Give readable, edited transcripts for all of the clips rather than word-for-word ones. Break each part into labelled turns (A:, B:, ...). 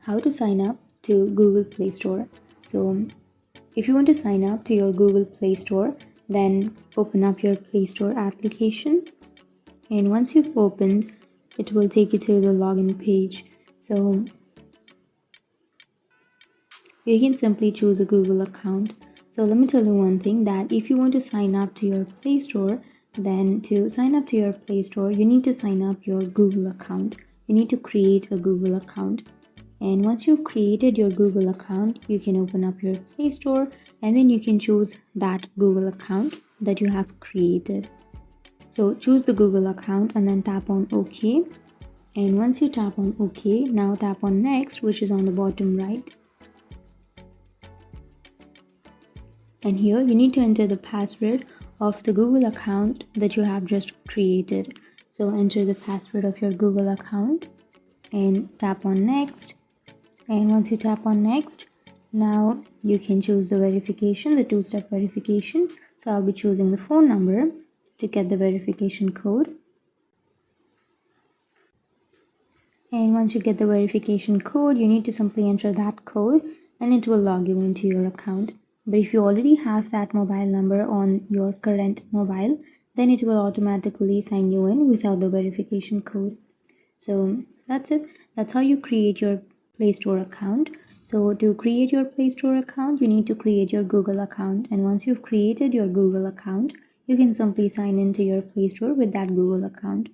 A: How to sign up to Google Play Store. So if you want to sign up to your Google Play Store, then open up your Play Store application, and once you've opened, it will take you to the login page. So you can simply choose a Google account. So let me tell you one thing, that if you want to sign up to your Play Store, then to sign up to your Play Store, you need to sign up your Google account. You need to create a Google account. And once you've created your Google account, you can open up your Play Store, and then you can choose that Google account that you have created. So choose the Google account and then tap on OK. And once you tap on OK, now tap on Next, which is on the bottom right. And here you need to enter the password of the Google account that you have just created. So enter the password of your Google account and tap on Next. And once you tap on Next, now you can choose the verification, the two-step verification. So I'll be choosing the phone number to get the verification code. And once you get the verification code, you need to simply enter that code and it will log you into your account. But if you already have that mobile number on your current mobile, then it will automatically sign you in without the verification code. So that's it. That's how you create your Play Store account. So to create your Play Store account, you need to create your Google account. And once you've created your Google account, you can simply sign into your Play Store with that Google account.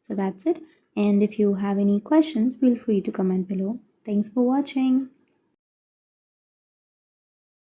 A: So that's it. And if you have any questions, feel free to comment below. Thanks for watching.